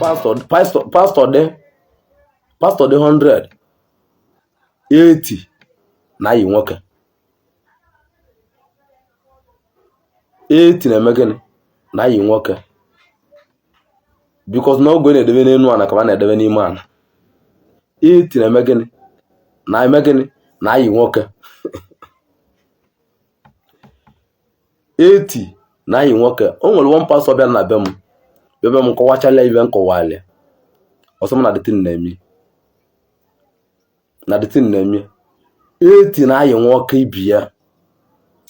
pastor dị 100, 80 na-ayị nwoke. 80 na-eme gịnị? Na-ayị nwoke. Because na oge na-edebe n'elu ana ka a na-edebe n'ime ana. 80 na-eme gịnị? Na-eme gịnị? Na-ayị nwoke. 80 na-ayị nwoke. O nwere one pastor bịa na be m kọwachala ibe nkọwalị. Ọsọ m na the thing na-eme. Na the thing na-eme. 80 na-ayị nwoke ibi ya.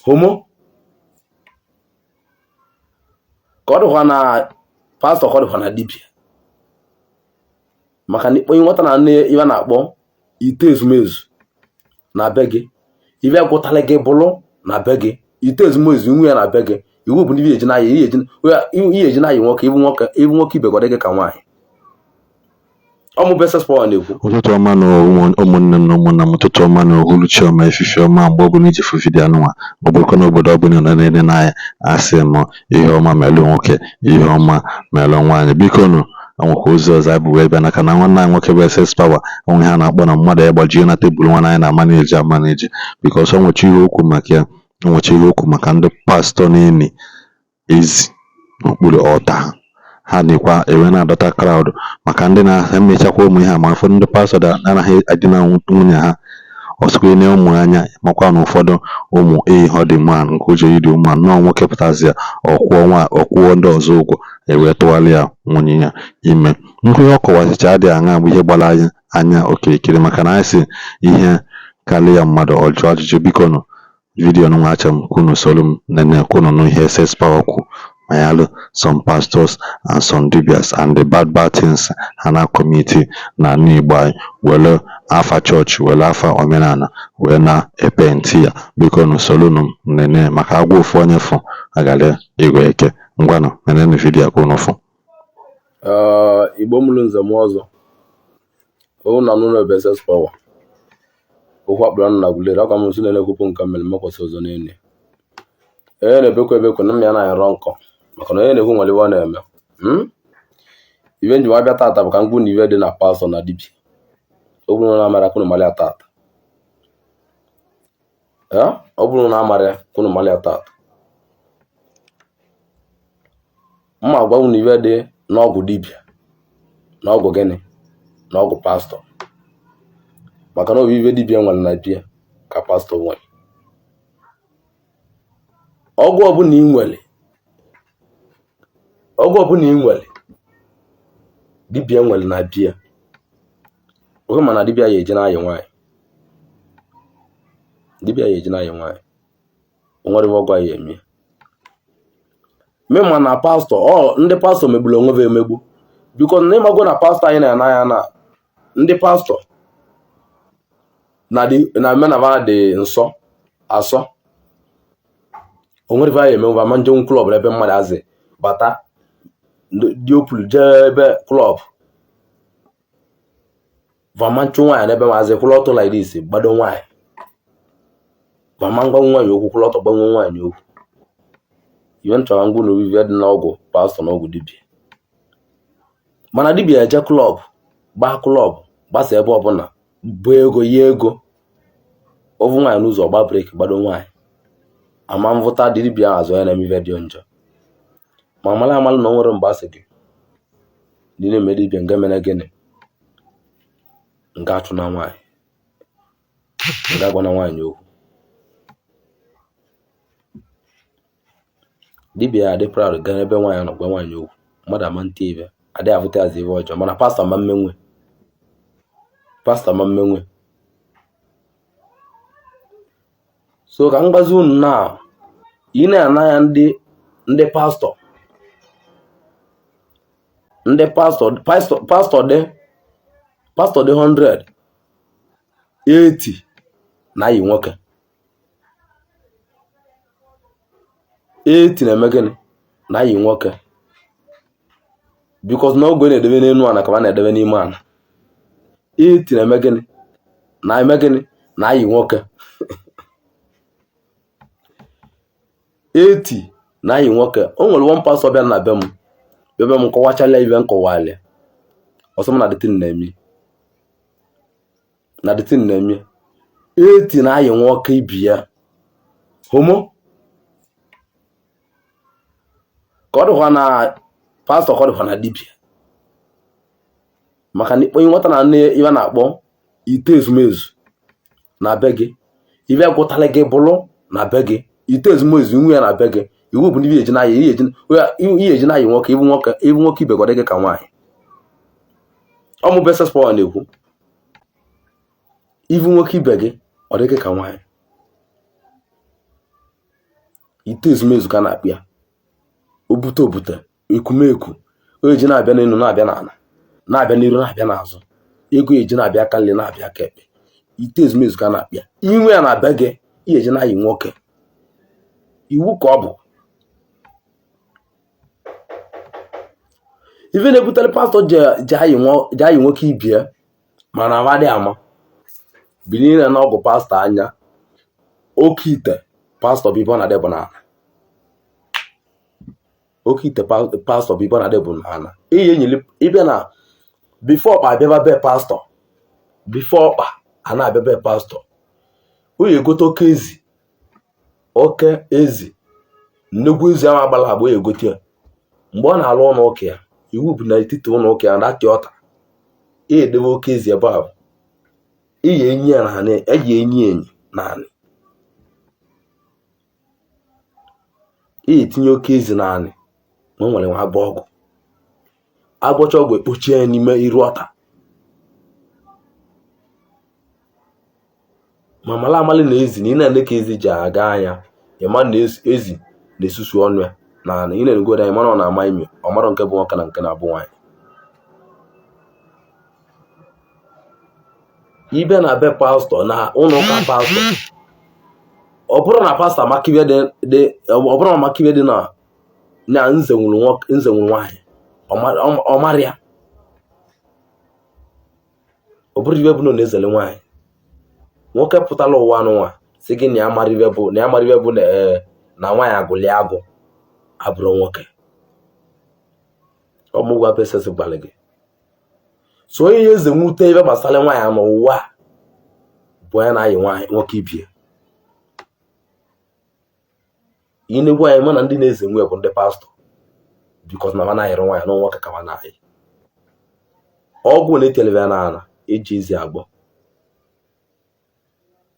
Homo. Ka ọ dịkwa na pastor, ka ọ dịkwa na dibia. Maka na onye nwata na nne ibe na-akpọ ite ezumezu na be gị. Ibe agwụtala gị bụlụ na be gị. Ite ezumezu nwe ya na be gị. Iwu bụ ndị eji na eji na nwoke ibu nwoke ibe gọdị gị ka nwaanyị. Ọmụ beses pọwa na-ekwu. Ụtụtụ ọma na ụmụnne m na ụmụnna m, ụtụtụ ọma na uhuruchi ọma, efife ọma, mgbe ọbụla iji fụ vidiyo anụnwa ọ bụrụkwa n'obodo ọbụla nọ na-ede n'anya asị m ihe ọma melụ nwoke, ihe ọma melụ nwaanyị. Biko nụ nwekwa ozi ọzọ abụ wee bịa n'aka na nwanne anyị nwoke bụ SS Power onwe ha na-akpọ na mmadụ ya gbajie na tebụl nwana anyị na amaneji bikos ọ nwechi ihe okwu maka ya. Nwechi ihe okwu maka ndị pastọ na-eni ezi n'okpuru ọta ha dịkwa ewe na-adọta kraụd maka ndị na-emechakwa ụmụ ihe ma ụfọdụ ndị pastọ anaghị adịna nwunye ha ọsụkwe na ụmụ anya makwa na ụfọdụ ụmụ ihe dị mma nke ụjọ iri ụmụ nọọ nwoke pụtazi ya ọkwụọ ndị ọzọ ụgwọ ewee tụgharị ya nwunye ya ime. Ihe ọ kọwazicha adịghị aṅa bụ ihe gbara anya okirikiri maka na anyị si ihe karịa mmadụ ọjụọ ajụjụ. Biko nụ vidiyo nwa acha m kwunu soro m nene kwunu nụ ihe SS Power kwu mayalụ some pastors and some dibias and the bad things ha na committee na Ndi Igbo anyị were afa chọọchị were afa omenala wee na-epenti ya. Biko nụ soro m nene maka agwa ofu onye fụ agara ego eke. Ngwanụ nene vidiyo kwunu fụ. Igbo mụrụ nze m ọzọ o na nụrụ ebe SS Power okwu akpụrụ na gulere aka m nso na-ekwupụ nke mmele mekwasị ọzọ n'enye na-ebekwa na m ya na-arọ nkọ maka na onye na-ekwu nwere iwe ọ na-eme. Ibe nji nwa bịa tata bụ ka mgbu na iwe dị na pastọ na dibia ọ bụrụ na amara kwunu mali tata ọ bụrụ na amara kwunu mali tata mma gwa unu iwe dị n'ọgwụ dibia n'ọgwụ gịnị n'ọgwụ pastọ maka na obi iwe dibia nwere na bia ka pastọ nwere. Ọgwụ ọbụla ị nwere dibia nwere na bia oge mana dibia ya eje na-ayị nwaanyị. Dibia ya eje na-ayị nwaanyị o nwere ọgwụ ya eme mema na pastọ ndị pastọ megburu onwe ha emegbu biko na ịmago na pastọ anyị na-anaya na ndị pastọ na menaba dị nsọ asọ o nwere va ya eme ma nje klọb ebe mmadụ azị bata dị opulu jee ebe klọb vamanchu nwaanyị n'ebe maazị kwụlọtọ like this gbado nwaanyị vama gbanwe nwaanyị okwu kwụlọtọ gbanwe nwaanyị okwu. Iwe nchọrọ ngwu na obibi dị n'ọgwụ pastọ na ọgwụ dibia mana dibia eje klọb gbaa klọb gbasa ebe ọbụla bụ ego ya ego ovu nwaanyị n'ụzọ gba breki gbado nwaanyị ama mvụta dibia azụ ya na-eme ive dị njọ ma mara amalụ na o nwere mgbe asị gị ndị na-eme dibia nga mere gịnị nga achụ na nwaanyị nga gwa na nwaanyị okwu. Dibia adị proud ga ebe nwaanyị nọ gwa nwaanyị okwu mmadụ ama ntị ibe adị avụta azụ ive ọjọọ mana pastọ ma mmenwe so ka m gbazi unu na ị na-ana ya ndị pastọ dị 100, 80 na-ayị nwoke. 80 na-eme gịnị? Na-ayị nwoke. Because na oge na-edebe n'elu ana ka a na-edebe n'ime ana. 80 na-eme gịnị? Na-eme gịnị? Na-ayị nwoke. 80 na-ayị nwoke. O nwere one pastor bịa na be m kọwachala ibe nkọwalị ọsọ m na dịtin na-eme eti na ayị nwoke ibi ya homo ka ọ dịkwa na pastọ ka ọ dịkwa na dibịa maka na ikponye nwata na nne ibe na-akpọ ite ezumezu na be gị ibe gwụtala gị bụrụ na be gị ite ezumezu nwe ya na be gị iwu bụ ndị eji na ayị ihe eji na ayị nwoke ibu nwoke ibe gọdị gị ka nwaanyị ọmụ beses pọl na-ekwu ivu nwoke ibe gị ọ dị gị ka nwaanyị ite ezumezu ka na-akpụ ya obute ekumeku eji na-abịa n'elu na-abịa n'ala na-abịa n'iru na-abịa n'azụ ego eji na-abịa ka nle na-abịa ka ekpe ite ezumezu ka na-akpụ ya inwe ya na be gị ihe eji na-ayị nwoke iwu ka ọ bụ ife na-ebutere pastọ ji ayị nwoke ibie mana amadị ama bili na ọgwụ pastọ anya oke ite pastọ bibo na debụ n'ala oke ite pastọ bibo na debụ n'ala ihe enyere ịbịa na bifo ọkpa abịaba be pastọ bifo ọkpa a na-abịa be pastọ onye egote oke ezi nnegwu ezi ahụ agbala agba onye egote ya mgbe ọ na-alụ ụlọ ụka ya iwu bụ na etiti ụlọ ụka ya na-atị ọta ihe edebe oke ezi ebe ahụ ihe enyi ya na eji enyi naanị ihe etinye oke ezi naanị na o nwere nwa agba ọgwụ agbọcha ọgwụ ekpochie ya n'ime iru ọta ma mala amali na ezi na ị na-ele ka ezi ji aga anya ịma na ezi na-esusu ọnụ ya naanị ị na-egoda ya mara ọ na-ama ime ọ mara nke bụ nwoke na nke na-abụ nwaanyị ibe na be pastọ na ụlọ ụka pastọ ọ bụrụ na pastọ amakibe dị na nze nwụrụ nwaanyị ọ mara ya ọ bụrụ ibe bụ na ezele nwaanyị nwoke pụtala ụwa anụnwa si gị na ya mara ibe bụ na nwaanyị agụli agụ abụrụ nwoke ọmụgwa pesesi gbalị gị so onye eze nwute ibe gbasara nwaanyị n'ụwa bụ onye na-ayị nwoke ibie ihe na-egwu anyị mana ndị na-eze nwe bụ ndị pastọ bikos na na-ayịrị nwaanyị na nwoke ka na-ayị ọgwụ na-eteleve n'ala eji ezi agbọ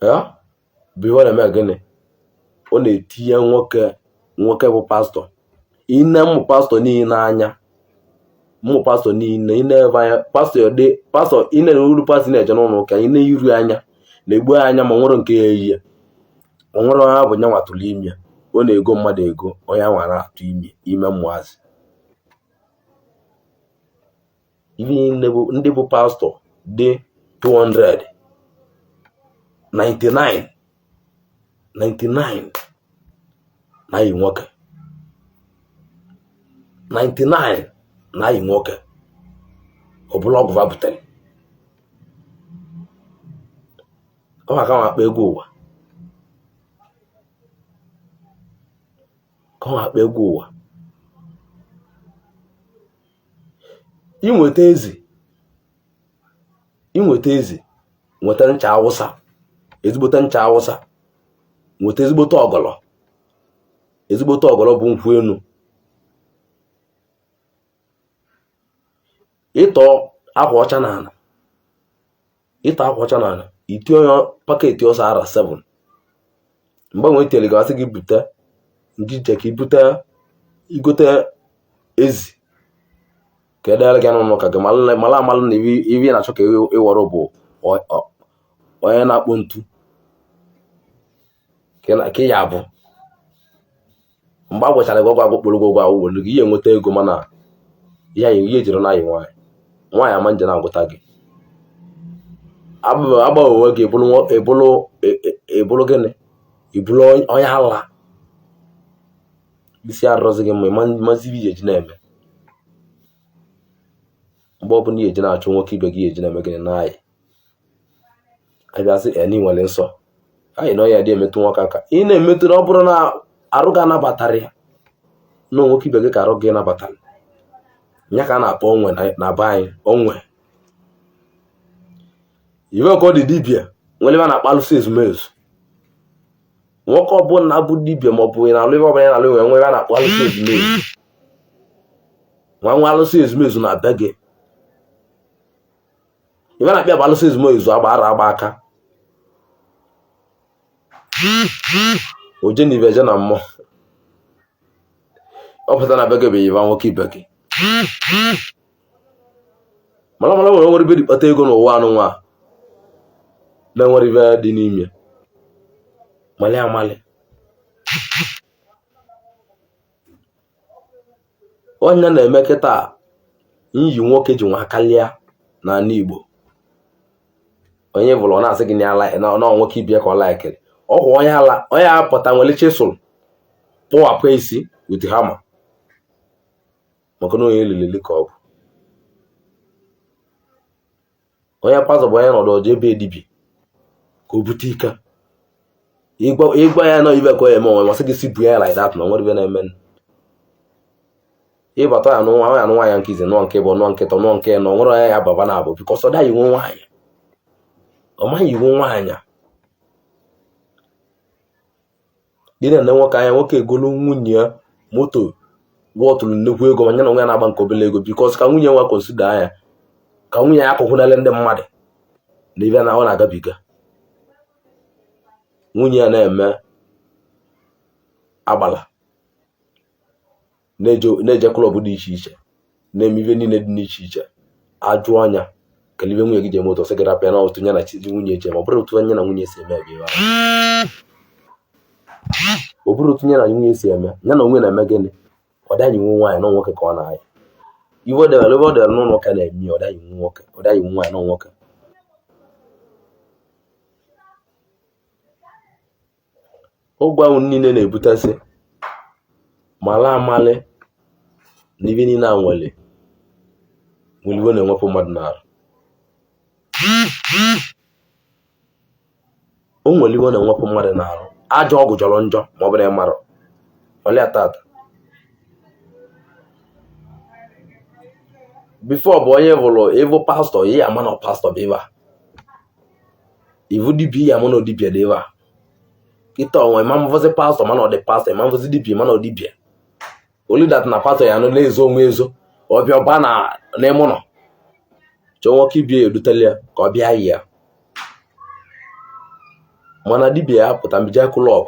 ya bụ ihe ọ na-eme gịnị ọ na-etinye nwoke bụ pastọ ine mmụ pastọ niile n'anya mmụ pastọ niile ine-ebe anya pastọ ine uru pastọ na-eje n'ụlọ ụka ine iru anya na-egbu anya ma nwere nke ya eyi o nwere onye bụ nya nwatụrụ ime ọ na-ego mmadụ ego onye nwara atụ ime mmụazị ndị bụ pastọ dị 299 na-ayị nwoke 99 na-ayị nwoke ọ bụla ọgwụ va butere ọ maka nwa akpa ego ụwa ka ọ akpa ego ụwa inweta ezi nweta ncha awụsa ezigbote ncha awụsa nweta ezigbote ọgọlọ bụ nkwụ enu ịtọ akwa ọcha n'ala itinye onye paketi ọsọ ara 7 mgbe nwere tere gasị gị bute njije ka igote ezi ka edere gị n'ụlọ ka gị mala amalụ na ivi na-achọ ka ịwọrọ bụ onye na-akpụ ntu ka ya abụ mgbe a gwachara gị ọgwụ agwụkpụrụ gị ụgwọ awụwelu gị ihe enweta ego mana ihe ejiri na-ayị nwaanyị ama nje na-agwụta gị agbanwe onwe gị ebụrụ gịnị ibụrụ onye ala isi arụrụzi gị mma mazi ihe eji na-eme mgbe ọbụla ihe eji na-achụ nwoke ibe gị eji na-eme gịnị n'anyị abịasị eni nwere nsọ anyị na ọya dị emetụ nwoke aka ị na-emetụ na ọ bụrụ na arụ gị anabatara ya na nwoke ibe gị ka arụ gị nabatara nya ka a na-akpọ onwe na be anyị onwe. Iwe ka ọ dị dibịa nwere ebe a na-akpọ alụsị ezumezu. Nwoke ọbụla bụ dibịa maọbụ ị na-alụ ebe ọbụla na-alụ nwere ebe a na-akpọ alụsị ezumezu. Nwa alụsị ezumezu na be gị. Iwe na-akpịa bụ alụsị ezumezu agbara agba aka. Oje na ibe eje na mmụọ. Ọ pụta na be gị bụ ibe nwoke ibe gị. Mara nwere ibe dị kpata ego n'ụwa anụ nwa na-enwere ibe dị n'ime. Mali amali. Onye na-eme kịta iyi nwoke ji nwa kalịa n'ala Igbo. Onye bụrụ ọ na-asị gị na nwoke ibie ka ọ laikiri. Ọkwa onye apụta nwere chisụl pụwapụ isi with hammer. Maka na onye elelele ka ọ bụ. Onye pastọ bụ onye nọdụ ọjọ ebe dibịa ka o bute ike. Ịgwa ya na ibe ka ọ eme onwe masị gị si bu ya like that na nwere ibe na-eme. Ịbata ya nwa nwaanyị nke izi nọ nke bụ nọ nkịtọ nọ nke nọ nwere onye ya baba na abụ bikọs ọ daghị iwu nwaanyị. Ọ maghị iwu nwaanyị. Dị na nwoke anya nwoke egolu nwunye ya moto wọtụrụ nnukwu ego ma nye na nwa ya na-agba nke obele ego bikọs ka nwunye nwa konsida anya ka nwunye ya akụkwụnele ndị mmadụ na ibe na ọ na-agabiga. Nwunye ya na-eme agbala na-eje klọb dị iche iche na-eme ibe niile dị n'iche iche. Ajụ anya ka ibe nwunye gị je moto sị gị rapịa na otu nye na chizi nwunye je ma ọ bụrụ otu onye na nwunye si eme ebe ịwa. Ọ bụrụ otu nye na nwunye si eme ya na onwe na-eme gịnị ọ daghị nwe nwaanyị na nwoke ka ọ na-aya. Iwe ọ dere n'ụlọ ụka na-eme ọ daghị nwe nwoke ọ daghị nwe nwaanyị na nwoke. Ụgwọ ahụ niile na-ebutasị mala amali na ibe niile a nwere iwe na-enwepụ mmadụ n'arụ. O nwere iwe na-enwepụ mmadụ n'arụ. Ajọ ọgwụ jọrọ njọ ma ọ bụrụ ịmarụ ọlịa tata. Before bụ onye bụrụ ịbụ pastọ ihe ama na pastọ bụ ebe a. Ivu dibịa ihe ama na dibịa dị ebe a. Kita onwe ma mvozi pastọ mana ọ dị pastọ ma mvozi dibịa mana ọ dibịa. Only that na pastọ ya nọ na-ezo onwe ezo ọbịa ọba na n'ime ụlọ chọọ nwoke ibie edutele ya ka ọ bịa yi ya. Mana dibịa ya pụta mbija klọb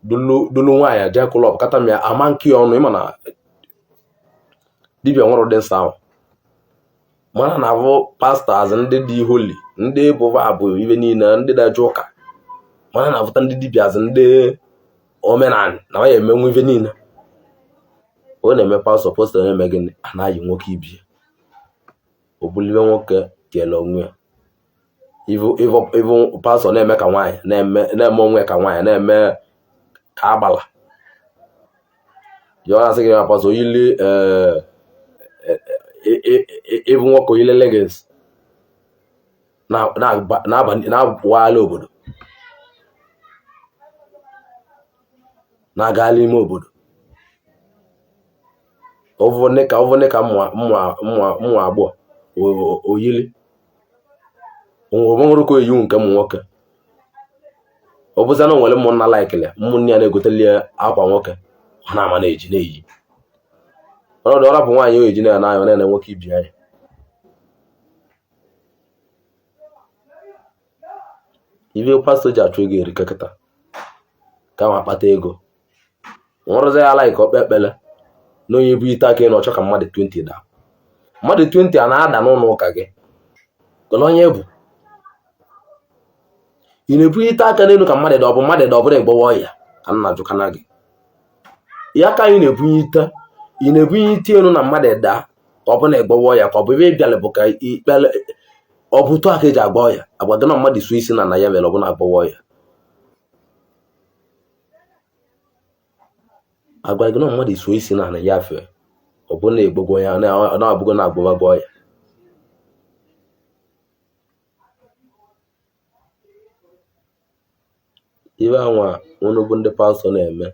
dulu nwaanyị ja klọb kata m ya ama nke ọnụ ịma na dibịa nwere ụdị nsọ ahụ. Mana na abụ pastọs ndị dị holi ndị bụba abụ ibe niile ndị na-eje ụka. Mana na-abụta ndị dibịa azụ ndị omenala na ya emenwu ibe niile. Ọ na-eme pastọ pastọ na-eme gịnị anaghị nwoke ibie. O bulibe nwoke tiele onwe ya. Ivu pastọ na-eme ka nwaanyị na-eme onwe ka nwaanyị na-eme ka agbala. Ya ọ na-asị gị na pastọ oyili ivu nwoke oyile leggings na-abụwala obodo na-agala ime obodo. Ọvụne ka mmụ agbọ oyili nwere ka oyiwu nke ụmụ nwoke. Ọ bụzi na nwere ụmụnna laikili ụmụnne ya na-egoteli akwa nwoke ọ na-ama na-eyi. Ọnọdụ ọ rapụ nwaanyị oyi ji na ya n'anya ọ na-ene nwoke ibi anya. Ibe pastọ ji achụ ego erika kịta ka ma akpata ego. Nrụzi ya ala ka ọ kpee ekpele na onye bụ ite aka ị na-ọchọ ka mmadụ 20 daa. Mmadụ 20 a na-ada n'ụlọ ụka gị kele onye bụ ị na-ebu ite aka n'elu ka mmadụ ọ bụ mmadụ ọ bụrụ ịgbawa ọya ka nna jụkana gị. Ya ka anyị na-ebunye ite elu na mmadụ daa ka ọ bụ na ịgbawa ọya ka ọ bụ ebe ịbịala bụ ka ikpele ọ bụ tụ aka eji agba ọya agwado na mmadụ so isi na ya mere ọ bụ na agbawa ọya. Agwa gị na mmadụ so isi na ya fe ọ bụ na egbogbo ya na-abụgo na agbawago ọya. Ibe anwa onugbu ndị pastọ na-eme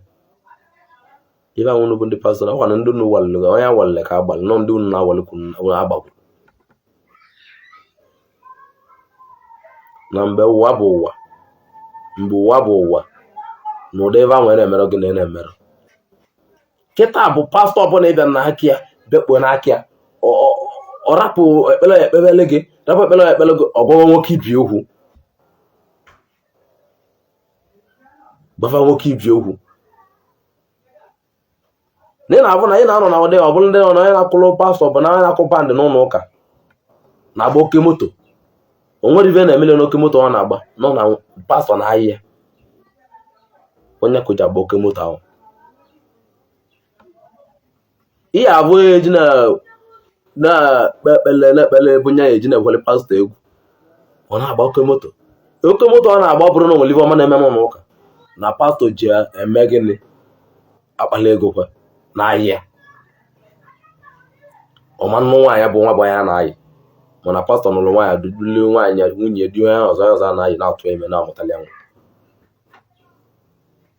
ibe ahụ bụ ndị pastọ ọkwa na ndị unu walụga onye awalile ka agbalị nọ ndị unu na-awalịkwu agbagwo na mgbe ụwa bụ ụwa na ụdị ebe ahụ na-emere gị na na-emere kịta bụ pastọ ọbụla ịbịa n'aka ya bekpuo n'aka ya ọ rapụ ekpele gị ọgwụgwọ nwoke ibi okwu gbafa nwoke ibi okwu ndị na-abụ na anyị na-anọ na ụdị ọbụla ndị nọ na onye na-akwụrụ pastọ bụ na onye na-akwụ bandị n'ụlọ ụka na-agba oke moto o nwere ibe na-emele n'oke moto ọ na-agba nọ na pastọ na ahịa onye kụja agba oke moto ahụ ihe abụghị eji na-ekpele bunye ya eji na-egwele pastọ egwu ọ na-agba oke moto ọ na-agba bụrụ na onwere ibe ọma na-eme n'ụlọ ụka na pastọ ji eme gịnị akpali ego kwa n'ahịa ọma nnụ nwaanyị bụ nwa bụ anya na-ayị mana pastọ nụrụ nwaanyị dudule nwaanyị nwunye dị onye ọzọ na-ayị na-atụ ime na-amụtali ya nwa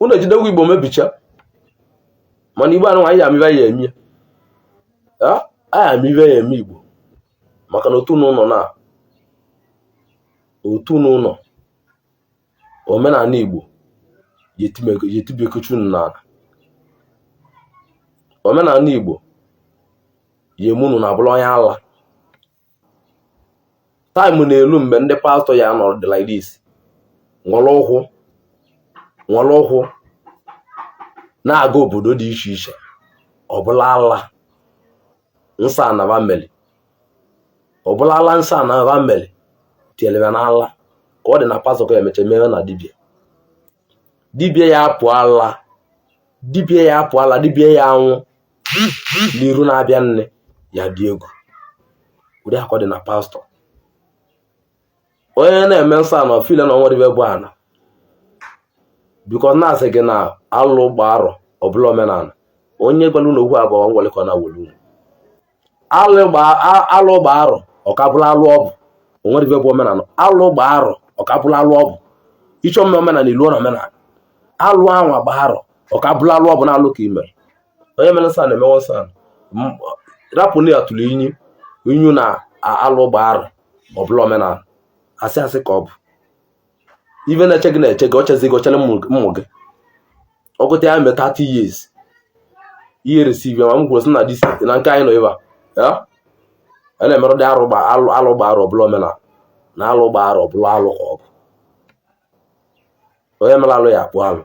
unu ejidegwu Igbo mebicha mana Igbo anụ nwaanyị amibe ya eme ya amibe ya eme Igbo maka na otu n'ụlọ omenala Igbo yetibekuchu n'ala omenala Igbo yemunu na abụrụ onye ala taịmụ na-elu mgbe ndị pastọ ya nọrọ dị like this nwere ụkwụ na-aga obodo dị iche iche ọbụla ala nsọ anaba mmeli tielebe n'ala ka ọ dị na pastọ ka emecha mere na dibịa ya apụ ala dibịa ya anwụ n'iru na-abịa nne ya dị egwu ụdị akọ dị na pastọ onye na-eme nsọ na ofile na ọnwere ibe bụ ana biko na-asị gị na alụ gba arọ ọbụla omenala onye gwara unu okwu abụọ ngwalekọ na welu alụ gba arọ ọkabụla alụ ọbụ onwere ibe bụ omenala alụ gba arọ ọkabụla alụ ọbụ ịchọ mme omenala ilu na omenala alụ ahụ agba arọ ọkabụla alụ ọbụ na alụ ka imere onye mere nsọ na-emewe nsọ rapụ na ya tụrụ inyu na alụ gba arọ ọbụla omenala asị ka ọ bụ ibe na-eche gị ọ chezi gị ochere mmụ gị ọgụta ya mee 30 years ihe receive ma m kwuru sị na dị site na nke anyị nọ ebe a na-emerụ dị alụ gba arọ ọbụla omenala na alụ gba arọ ọbụla alụ ka ọ bụ onye mere alụ ya akpụ alụ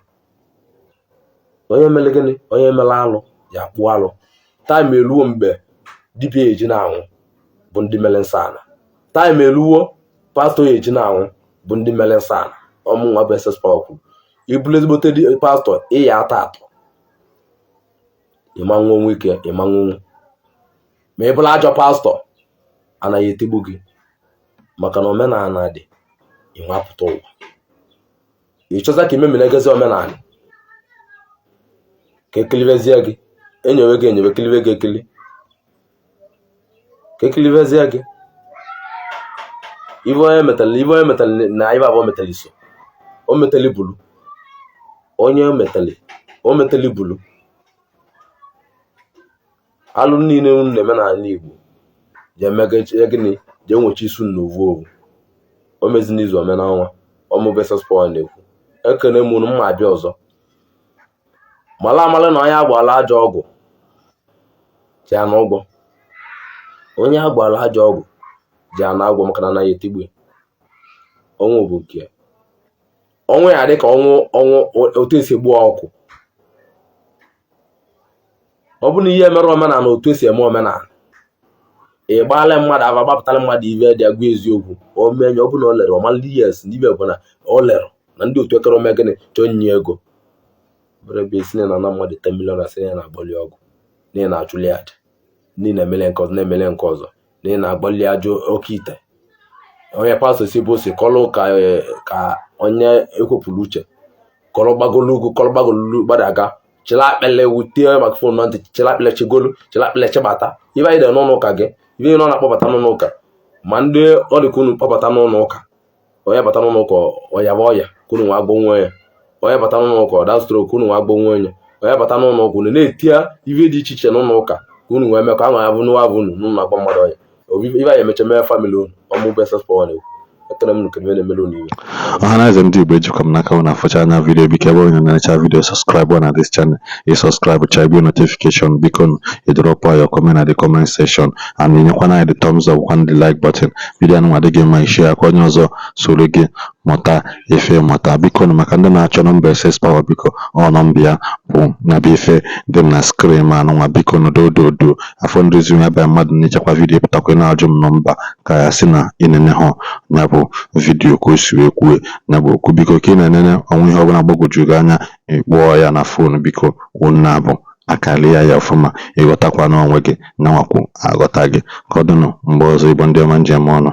onye mere gịnị onye mere alụ ya akpụ alụ taịm eluwo mgbe dibịa eji na-anwụ bụ ndị mere nsọ ala taịm eluwo pastọ eji na-anwụ bụ ndị mere nsọ ala ọmụnwa bụ ss powerful ibulu ezigbote pastọ ịya atọ ịmanwụ onwe ike ịmanwụ ma ị bụrụ ajọ pastọ anaghị etigbu gị maka na omenala dị ịnwapụta ụwa ịchọza ka imemina gezi omenala ka ekilibezie gị enyewe gị enyewe kilibe gị ekili ka ekilibezie gị ibe onye metali na ibe abụọ metali so o metali bulu onye o metali bulu alụ niile unu na-eme n'ala Igbo ji emega gịnị ji enwechi isu n'ovu o mezi n'izu omenanwa ọmụbesas pọl na-ekwu ekene m unu mma abịa ọzọ mala na onye agbala ajọ ọgwụ ji ana ụgwọ onye agbala ajọ ọgwụ ji ana agwọ maka na anaghị etigbu ọnwụ bụ nke ọnwụ ya dị ka ọnwụ otu esi gbuo ọkụ ọ bụ na ihe mere omenala otu esi eme omenala ị gbaala mmadụ aba gbapụtara mmadụ ibe dị agwa eziokwu omenye ọ bụ na o lere ọmalị yes ndị ibe bụ na o lere na ndị otu ekere ome gịnị chọọ nye ego bere bụ esi na mmadụ 10 million asị ya na-agbalị ọgwụ n'ihi na-achụli aja ndị na-emele nke ọzọ na-emele nke ọzọ n'ihi na-agbalị ajọ oke ite onye pastọ si bụ osi kọlụ ka onye ekwepụrụ uche kọrọ gbagolu ugwu kọrọ gbagolu gbadaga chịla akpele wute maka fon na ntị chịla akpele chegolu chịla akpele chebata ibe anyị dị n'ụlọ ụka gị ibe nọ na-akpọbata n'ụlọ ụka ma ndị ọdịkunu kpọbata n'ụlọ ụka onye bata n'ụlọ ụka ọya bụ ọya kunu nwa agbọ nwe ya onye bata n'ụlọ ụka ọda strok kunu nwa agbọ nwe ya onye bata n'ụlọ ọgwụ na-etia ife dị iche iche n'ụlọ ụka ka unu wee mee ka a abụ n'ụwa bụ unu n'ụlọ agba mmadụ ọya ife anyị emecha mee famili unu ọmụ beses pọl na-ekwu ekere m nkere na-emere unu iwe ọhaneze ndị Igbo ejikwa m n'aka na afọcha anya vidiyo biko ebe onye na-echa vidiyo sọskraịbụ na dis channel ịsọskraịbụ chaibu notification biko ịdrọpụ ya comment na the comment section and nyekwana anyị the thumbs up kwana the like button vidiyo anụ adịghị mma ishare ya ka onye ọzọ soro gị mụta ife mụta biko maka ndị na-achọ nọmba SS Power biko ọ nọmba ya bụ nyabụ ife dị m na skrin ma anụnwa biko nodododo afọ ndozi ya bịa mmadụ na-echekwa vidiyo pụtakwa na-ajụ m nọmba ka ya si na ịnene ha ya bụ vidiyo ka o si wee kwue ya bụ okwu biko ka ị na-enene ọnwụ ihe ọbụla gbagwojugo anya ịkpọọ ya na fon biko unu abụ akalia ya ọfụma ịghọtakwa n'onwe gị nyanwakwu aghọta gị ka ọ dịnụ mgbe ọzọ Igbo ndị ọma njem ọnụ